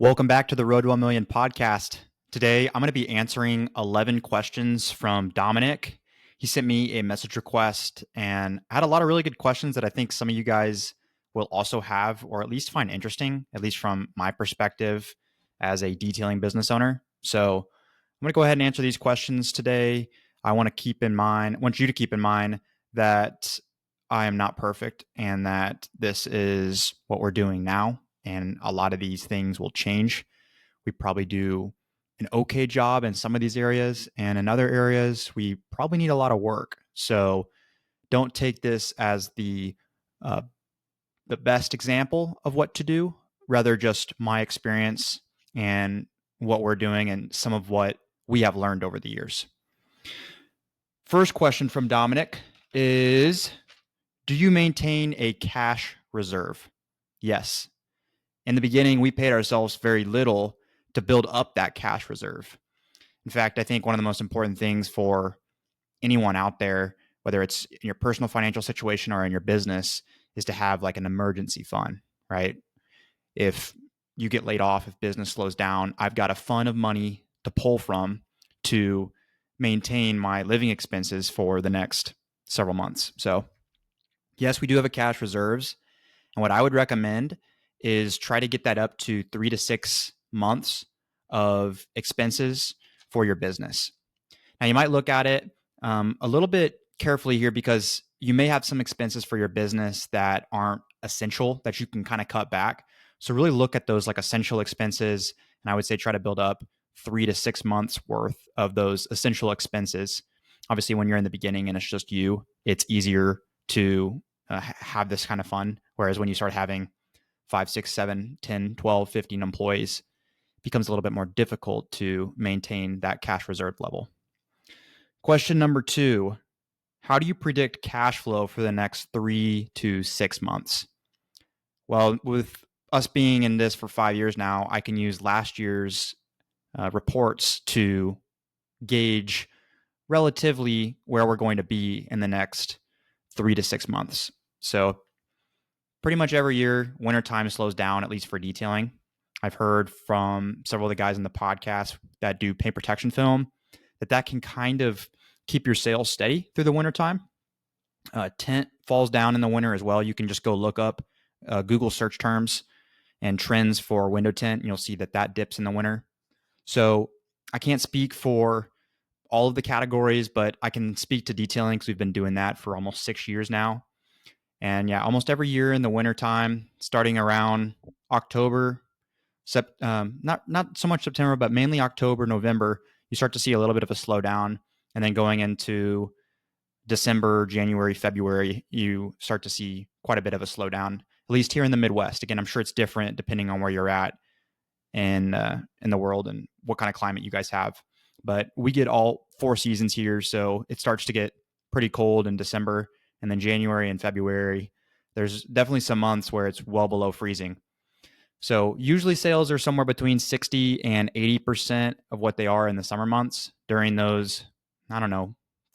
Welcome back to the Road to 1 Million podcast. Today, I'm going to be answering 11 questions from Dominic. He sent me a message request and I had a lot of really good questions that I think some of you guys will also have, or at least find interesting, at least from my perspective as a detailing business owner. So I'm going to go ahead and answer these questions today. I want you to keep in mind that I am not perfect and that this is what we're doing now. And a lot of these things will change. We probably do an okay job in some of these areas, and in other areas, we probably need a lot of work. So don't take this as the best example of what to do, rather just my experience and what we're doing and some of what we have learned over the years. First question from Dominic is, do you maintain a cash reserve? Yes. In the beginning, we paid ourselves very little to build up that cash reserve. In fact, I think one of the most important things for anyone out there, whether it's in your personal financial situation or in your business, is to have like an emergency fund, right? If you get laid off, if business slows down, I've got a fund of money to pull from to maintain my living expenses for the next several months. So, yes, we do have a cash reserves. And what I would recommend is try to get that up to 3 to 6 months of expenses for your business. Now, you might look at it a little bit carefully here because you may have some expenses for your business that aren't essential that you can kind of cut back. So really look at those like essential expenses. And I would say try to build up 3 to 6 months worth of those essential expenses. Obviously, when you're in the beginning and it's just you, it's easier to have this kind of fun. Whereas when you start having 5, 6, 7, 10, 12, 15 employees, it becomes a little bit more difficult to maintain that cash reserve level. Question number 2, how do you predict cash flow for the next 3 to 6 months? Well, with us being in this for 5 years now, I can use last year's reports to gauge relatively where we're going to be in the next 3 to 6 months. So pretty much every year, wintertime slows down, at least for detailing. I've heard from several of the guys in the podcast that do paint protection film that can kind of keep your sales steady through the wintertime. Tent falls down in the winter as well. You can just go look up Google search terms and trends for window tint, and you'll see that dips in the winter. So I can't speak for all of the categories, but I can speak to detailing because we've been doing that for almost 6 years now. And yeah, almost every year in the wintertime, starting around October, not so much September, but mainly October, November, you start to see a little bit of a slowdown. And then going into December, January, February, you start to see quite a bit of a slowdown, at least here in the Midwest. Again, I'm sure it's different depending on where you're at in the world and what kind of climate you guys have. But we get all 4 seasons here, so it starts to get pretty cold in December. And then January and February, there's definitely some months where it's well below freezing. So usually sales are somewhere between 60 and 80% of what they are in the summer months during those, 4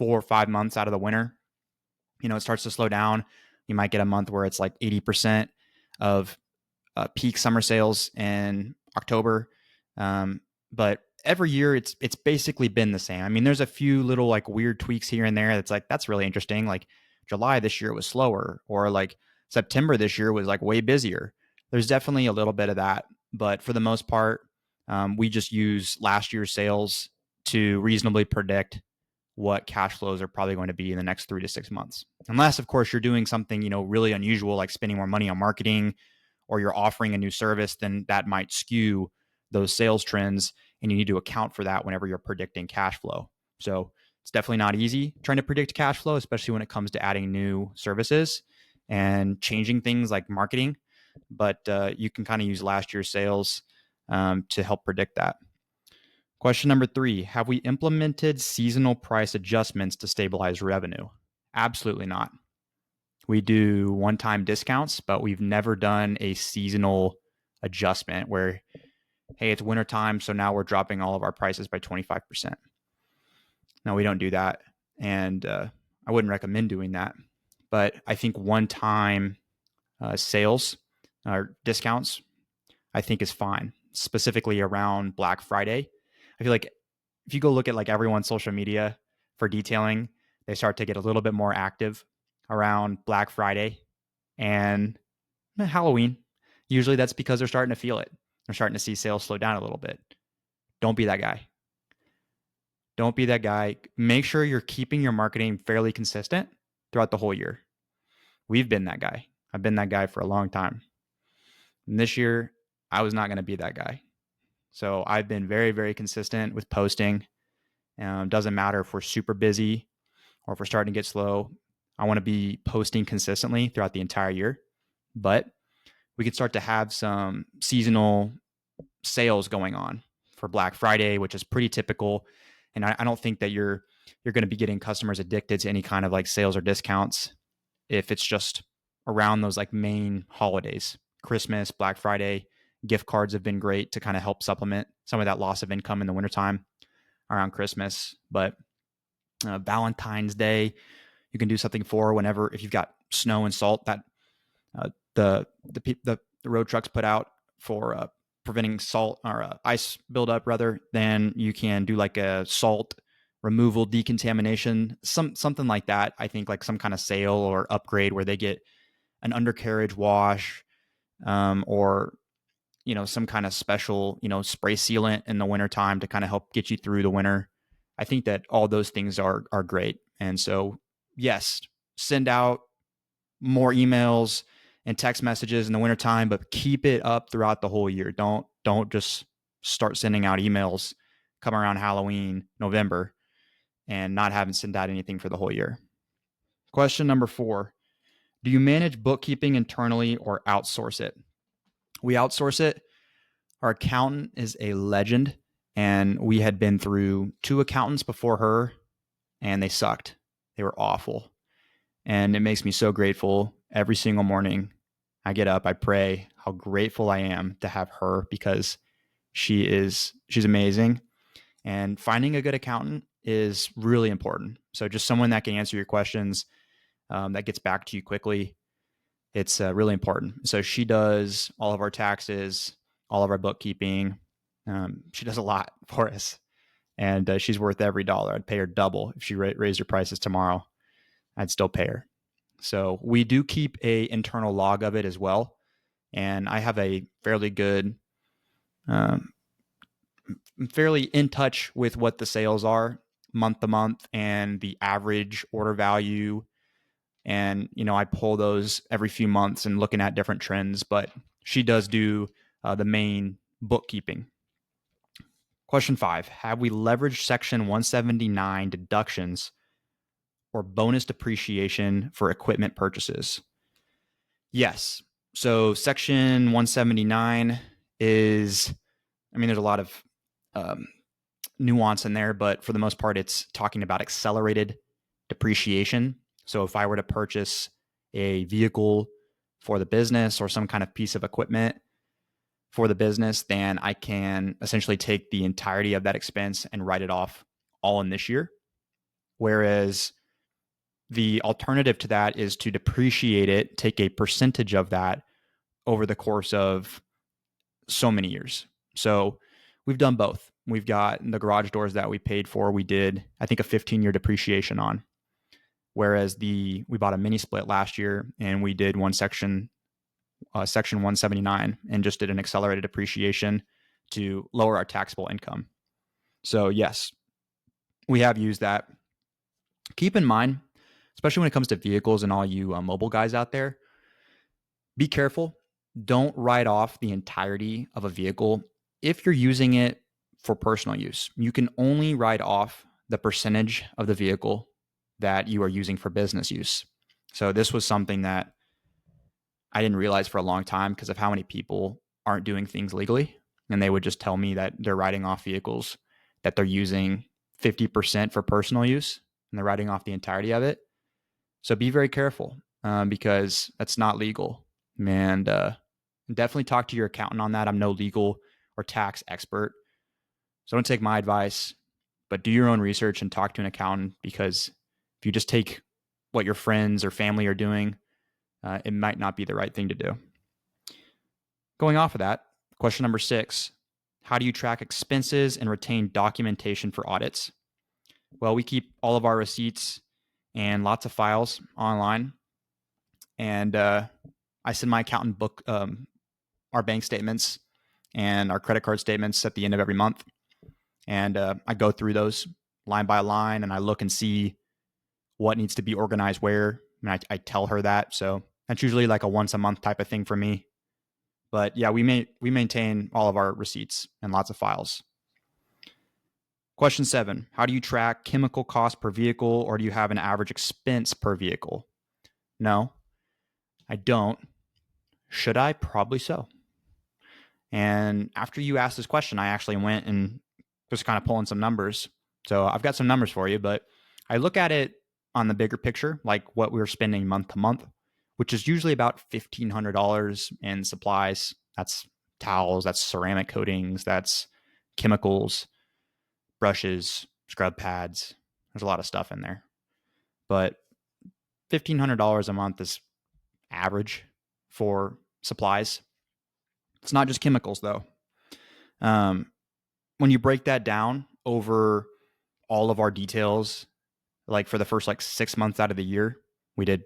or 5 months out of the winter. It starts to slow down. You might get a month where it's like 80% of peak summer sales in October. But every year it's basically been the same. I mean, there's a few little like weird tweaks here and there that's really interesting. Like July this year was slower, or like September this year was like way busier. There's definitely a little bit of that, but for the most part, we just use last year's sales to reasonably predict what cash flows are probably going to be in the next 3 to 6 months. Unless, of course, you're doing something, really unusual, like spending more money on marketing, or you're offering a new service, then that might skew those sales trends, and you need to account for that whenever you're predicting cash flow. So it's definitely not easy trying to predict cash flow, especially when it comes to adding new services and changing things like marketing. But you can kind of use last year's sales to help predict that. Question number 3, have we implemented seasonal price adjustments to stabilize revenue? Absolutely not. We do one-time discounts, but we've never done a seasonal adjustment where, hey, it's wintertime, so now we're dropping all of our prices by 25%. No, we don't do that. And I wouldn't recommend doing that. But I think one-time sales or discounts, I think is fine. specifically around Black Friday. I feel like if you go look at like everyone's social media for detailing, they start to get a little bit more active around Black Friday and Halloween. Usually that's because they're starting to feel it. They're starting to see sales slow down a little bit. Don't be that guy. Don't be that guy. Make sure you're keeping your marketing fairly consistent throughout the whole year. We've been that guy. I've been that guy for a long time. And this year, I was not going to be that guy. So I've been very, very consistent with posting. Doesn't matter if we're super busy or if we're starting to get slow. I want to be posting consistently throughout the entire year. But we could start to have some seasonal sales going on for Black Friday, which is pretty typical. And I don't think that you're going to be getting customers addicted to any kind of like sales or discounts if it's just around those like main holidays. Christmas, Black Friday, gift cards have been great to kind of help supplement some of that loss of income in the wintertime around Christmas. But Valentine's Day, you can do something for whenever, if you've got snow and salt that the road trucks put out for preventing salt or ice buildup rather, then you can do like a salt removal decontamination, something like that. I think like some kind of sale or upgrade where they get an undercarriage wash, or some kind of special spray sealant in the wintertime to kind of help get you through the winter. I think that all those things are great. And so yes, send out more emails and text messages in the wintertime, but keep it up throughout the whole year. Don't just start sending out emails come around Halloween, November, and not having sent out anything for the whole year. Question number 4. Do you manage bookkeeping internally or outsource it? We outsource it. Our accountant is a legend, and we had been through 2 accountants before her, and they sucked. They were awful. And it makes me so grateful every single morning. I get up, I pray how grateful I am to have her because she's amazing. And finding a good accountant is really important. So just someone that can answer your questions, that gets back to you quickly. It's really important. So she does all of our taxes, all of our bookkeeping. She does a lot for us, and she's worth every dollar. I'd pay her double if she raised her prices tomorrow. I'd still pay her. So we do keep a internal log of it as well. And I have a fairly good, fairly in touch with what the sales are month to month and the average order value. And, I pull those every few months and looking at different trends, but she does do the main bookkeeping. Question 5, have we leveraged Section 179 deductions or bonus depreciation for equipment purchases? Yes. So Section 179 is, there's a lot of nuance in there, but for the most part, it's talking about accelerated depreciation. So if I were to purchase a vehicle for the business or some kind of piece of equipment for the business, then I can essentially take the entirety of that expense and write it off all in this year. Whereas the alternative to that is to depreciate it, take a percentage of that over the course of so many years. So we've done both. We've got the garage doors that we paid for. We did, I think, a 15-year depreciation on. Whereas we bought a mini split last year and we did one section 179 and just did an accelerated depreciation to lower our taxable income. So yes, we have used that. Keep in mind, especially when it comes to vehicles and all you mobile guys out there, be careful. Don't write off the entirety of a vehicle if you're using it for personal use. You can only write off the percentage of the vehicle that you are using for business use. So this was something that I didn't realize for a long time because of how many people aren't doing things legally. And they would just tell me that they're writing off vehicles that they're using 50% for personal use, and they're writing off the entirety of it. So be very careful because that's not legal. And definitely talk to your accountant on that. I'm no legal or tax expert, so don't take my advice, but do your own research and talk to an accountant, because if you just take what your friends or family are doing, it might not be the right thing to do. Going off of that, question number 6, How do you track expenses and retain documentation for audits? Well, we keep all of our receipts and lots of files online. And I send my accountant book our bank statements and our credit card statements at the end of every month. And I go through those line by line, and I look and see what needs to be organized where. And I tell her that. So that's usually like a once a month type of thing for me. But yeah, we maintain all of our receipts and lots of files. Question 7, how do you track chemical cost per vehicle, or do you have an average expense per vehicle? No, I don't. Should I? Probably so. And after you asked this question, I actually went and just kind of pulling some numbers. So I've got some numbers for you, but I look at it on the bigger picture, like what we're spending month to month, which is usually about $1,500 in supplies. That's towels, that's ceramic coatings, that's chemicals, brushes, scrub pads. There's a lot of stuff in there. But $1,500 a month is average for supplies. It's not just chemicals, though. When you break that down over all of our details, like for the first 6 months out of the year, we did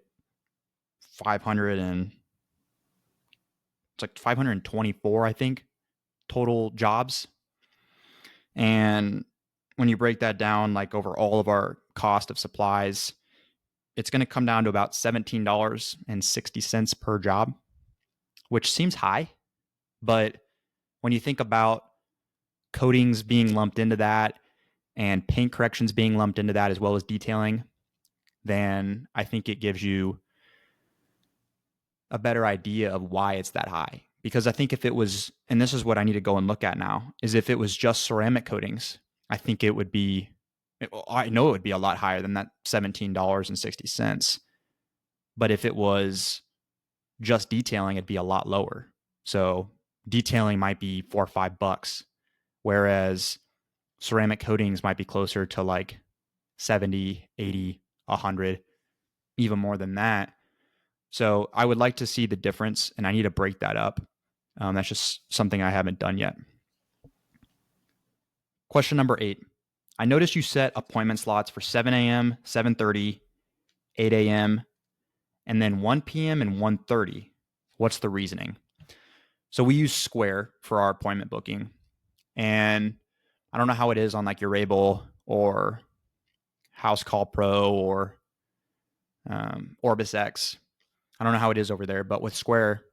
524, I think, total jobs. And when you break that down over all of our cost of supplies, it's going to come down to about $17.60 per job, which seems high. But when you think about coatings being lumped into that and paint corrections being lumped into that, as well as detailing, then I think it gives you a better idea of why it's that high. Because I think if it was, and this is what I need to go and look at now, is if it was just ceramic coatings, I think it would be, I know it would be a lot higher than that $17.60. But if it was just detailing, it'd be a lot lower. So detailing might be $4 or $5, whereas ceramic coatings might be closer to 70, 80, 100, even more than that. So I would like to see the difference, and I need to break that up. That's just something I haven't done yet. Question number 8. I noticed you set appointment slots for 7 a.m., 7:30, 8 a.m., and then 1 p.m. and 1:30. What's the reasoning? So we use Square for our appointment booking. And I don't know how it is on your Able or House Call Pro or Orbis X. I don't know how it is over there, but with Square,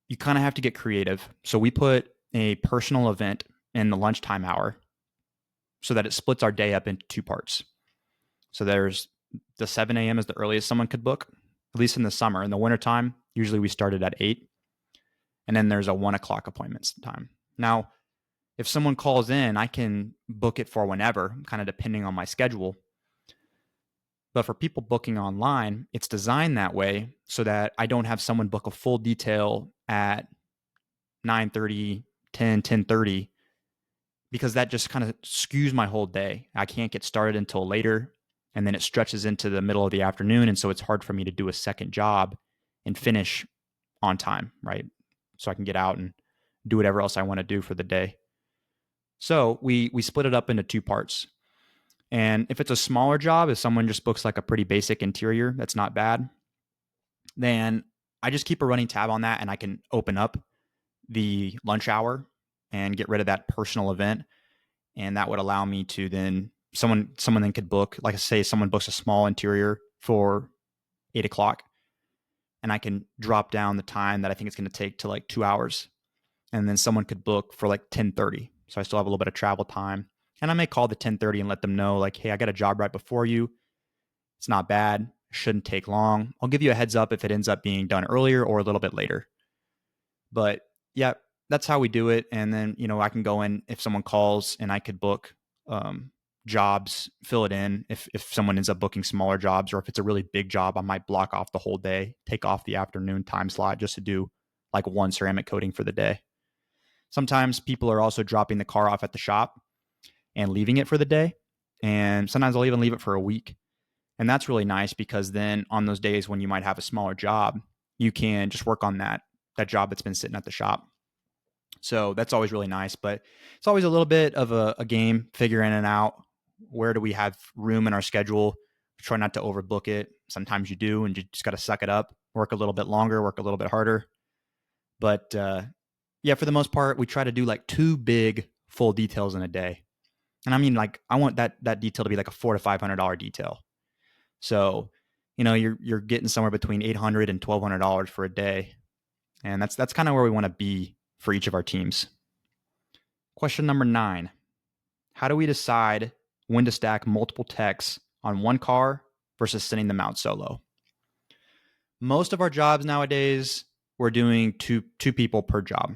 you kind of have to get creative. So we put a personal event in the lunchtime hour so that it splits our day up into 2 parts. So there's the 7 a.m. is the earliest someone could book, at least in the summer. In the wintertime, usually we started at 8. And then there's a 1 o'clock appointment time. Now, if someone calls in, I can book it for whenever, kind of depending on my schedule. But for people booking online, it's designed that way so that I don't have someone book a full detail at 9:30, 10, 10:30, because that just kind of skews my whole day. I can't get started until later, and then it stretches into the middle of the afternoon, and so it's hard for me to do a second job and finish on time, right? So I can get out and do whatever else I want to do for the day. So we split it up into 2 parts. And if it's a smaller job, if someone just books a pretty basic interior, that's not bad, then I just keep a running tab on that, and I can open up the lunch hour and get rid of that personal event. And that would allow me to then, someone then could book, like I say, someone books a small interior for 8 o'clock, and I can drop down the time that I think it's going to take to 2 hours. And then someone could book for 10:30. So I still have a little bit of travel time. And I may call the 10:30 and let them know hey, I got a job right before you. It's not bad. It shouldn't take long. I'll give you a heads up if it ends up being done earlier or a little bit later. But yeah, that's how we do it. And then, I can go in if someone calls, and I could book jobs, fill it in. If someone ends up booking smaller jobs, or if it's a really big job, I might block off the whole day, take off the afternoon time slot just to do 1 ceramic coating for the day. Sometimes people are also dropping the car off at the shop and leaving it for the day. And sometimes I'll even leave it for a week. And that's really nice, because then on those days when you might have a smaller job, you can just work on that job that's been sitting at the shop. So that's always really nice, but it's always a little bit of a game figuring it out. Where do we have room in our schedule? Try not to overbook it. Sometimes you do, and you just got to suck it up, work a little bit longer, work a little bit harder. But yeah, for the most part, we try to do like 2 big full details in a day. And I mean, like, I want that detail to be like a $400 to $500 detail. So, you're getting somewhere between $800 and $1,200 for a day, and that's kind of where we want to be for each of our teams. Question number 9: how do we decide when to stack multiple techs on one car versus sending them out solo? Most of our jobs nowadays, we're doing two people per job.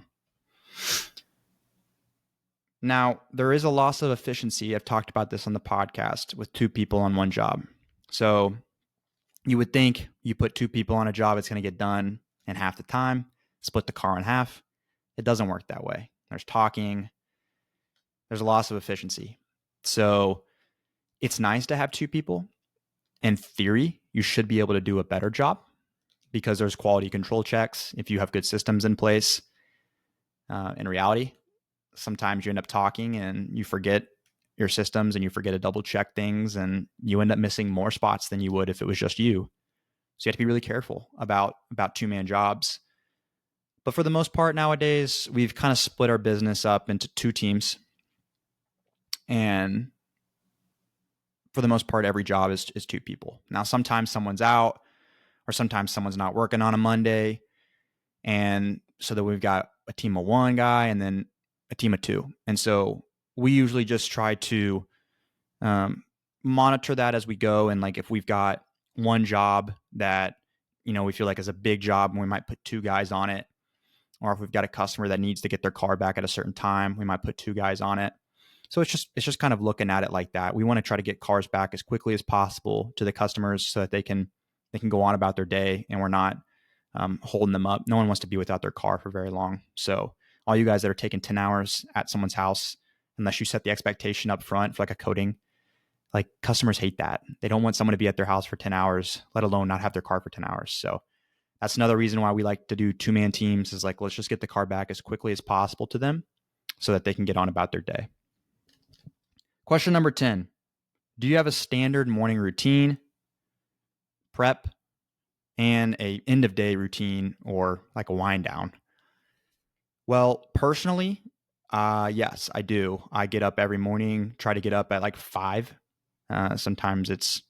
Now, there is a loss of efficiency. I've talked about this on the podcast with 2 people on one job. So you would think you put 2 people on a job, it's going to get done in half the time, split the car in half. It doesn't work that way. There's talking, there's a loss of efficiency. So it's nice to have 2 people. In theory, you should be able to do a better job because there's quality control checks if you have good systems in place. In reality, sometimes you end up talking and you forget your systems and you forget to double check things, and you end up missing more spots than you would if it was just you. So you have to be really careful about 2-man jobs. But for the most part nowadays, we've kind of split our business up into 2 teams. And for the most part, every job is 2 people. Now, sometimes someone's out or sometimes someone's not working on a Monday. And so that we've got a team of 1 guy and then a team of 2. And so we usually just try to monitor that as we go. And like if we've got one job that, we feel like is a big job and we might put 2 guys on it. Or if we've got a customer that needs to get their car back at a certain time, we might put 2 guys on it. So it's just kind of looking at it like that. We want to try to get cars back as quickly as possible to the customers so that they can go on about their day and we're not holding them up. No one wants to be without their car for very long. So all you guys that are taking 10 hours at someone's house, unless you set the expectation up front for like a coating, like customers hate that. They don't want someone to be at their house for 10 hours, let alone not have their car for 10 hours. So that's another reason why we like to do 2-man teams is like, let's just get the car back as quickly as possible to them so that they can get on about their day. Question number 10. Do you have a standard morning routine, prep, and a end of day routine or like a wind down? Well, personally, yes, I do. I get up every morning, try to get up at like 5. Sometimes it's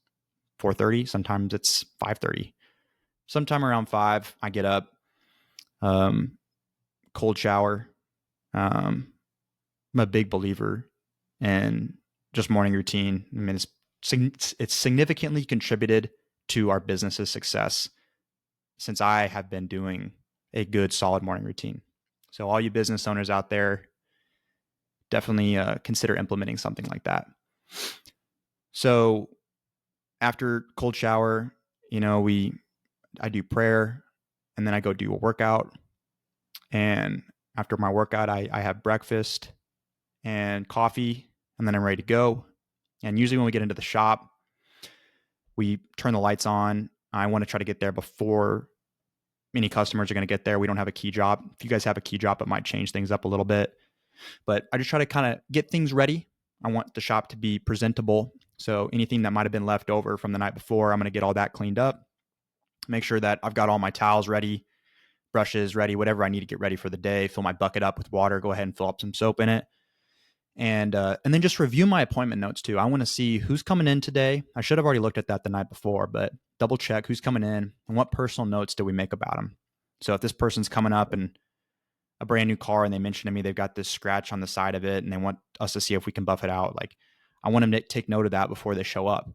4:30, sometimes it's 5:30. Sometime around 5, I get up, cold shower. I'm a big believer in just morning routine. I mean, it's significantly contributed to our business's success since I have been doing a good, solid morning routine. So all you business owners out there, definitely consider implementing something like that. So after cold shower, I do prayer and then I go do a workout. And after my workout, I have breakfast and coffee, and then I'm ready to go. And usually when we get into the shop, we turn the lights on. I want to try to get there before any customers are going to get there. We don't have a key job. If you guys have a key job, it might change things up a little bit. But I just try to kind of get things ready. I want the shop to be presentable. So anything that might have been left over from the night before, I'm going to get all that cleaned up. Make sure that I've got all my towels ready, brushes ready, whatever I need to get ready for the day. Fill my bucket up with water. Go ahead and fill up some soap in it. And then just review my appointment notes too. I want to see who's coming in today. I should have already looked at that the night before, but double check who's coming in and what personal notes do we make about them. So if this person's coming up and a brand new car and they mention to me they've got this scratch on the side of it and they want us to see if we can buff it out, like I want them to take note of that before they show up.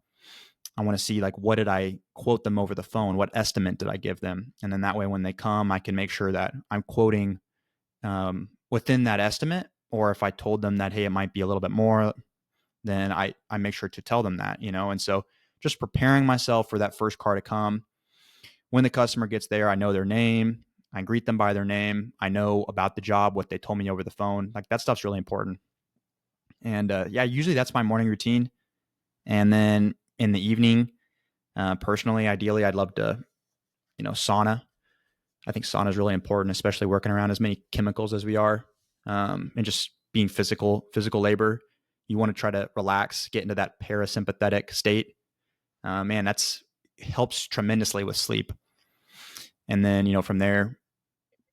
I want to see like what did I quote them over the phone? What estimate did I give them? And then that way when they come, I can make sure that I'm quoting within that estimate. Or if I told them that, hey, it might be a little bit more, then I make sure to tell them that, And so just preparing myself for that first car to come. When the customer gets there, I know their name. I greet them by their name. I know about the job, what they told me over the phone. Like that stuff's really important. And yeah, usually that's my morning routine. And then in the evening, personally, ideally, I'd love to, sauna. I think sauna is really important, especially working around as many chemicals as we are. and just being physical labor. You want to try to relax, get into that parasympathetic state. Man, that's helps tremendously with sleep. And then, from there,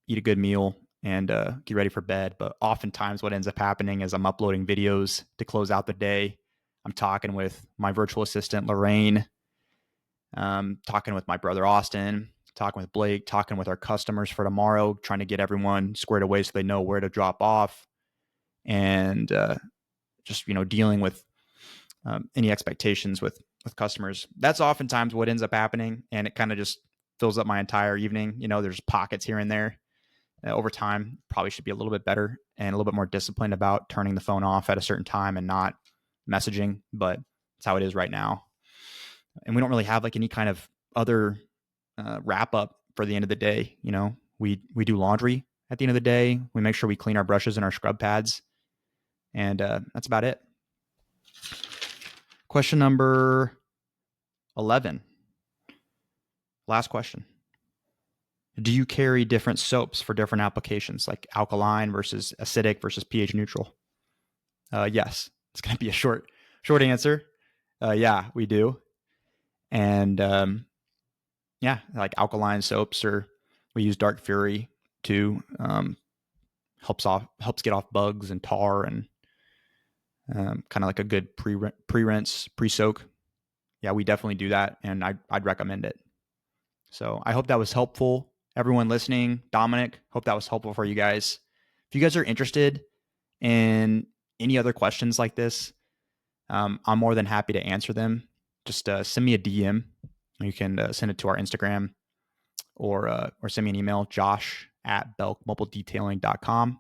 eat a good meal and get ready for bed. But oftentimes what ends up happening is I'm uploading videos to close out the day. I'm talking with my virtual assistant, Lorraine, talking with my brother, Austin, talking with Blake, talking with our customers for tomorrow, trying to get everyone squared away so they know where to drop off, and just dealing with any expectations with customers. That's oftentimes what ends up happening, and it kind of just fills up my entire evening. There's pockets here and there. Over time, probably should be a little bit better and a little bit more disciplined about turning the phone off at a certain time and not messaging, but it's how it is right now. And we don't really have like any kind of other wrap up for the end of the day. We do laundry at the end of the day. We make sure we clean our brushes and our scrub pads, and that's about it. Question number 11. Last question. Do you carry different soaps for different applications, like alkaline versus acidic versus pH neutral? Yes. It's going to be a short answer. Yeah, we do. And yeah, like alkaline soaps, or we use Dark Fury to helps get off bugs and tar, and kind of like a good pre-rinse, pre-soak. Yeah, we definitely do that, and I'd recommend it. So I hope that was helpful. Everyone listening, Dominic, hope that was helpful for you guys. If you guys are interested in any other questions like this, I'm more than happy to answer them. Just send me a DM. You can send it to our Instagram, or send me an email, josh@belkmobiledetailing.com.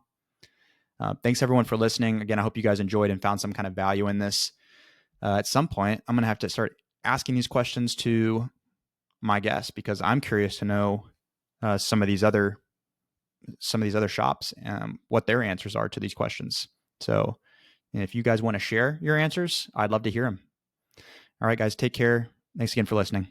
Thanks everyone for listening. Again, I hope you guys enjoyed and found some kind of value in this. At some point, I'm going to have to start asking these questions to my guests, because I'm curious to know some of these other shops, what their answers are to these questions. So if you guys want to share your answers, I'd love to hear them. All right, guys, take care. Thanks again for listening.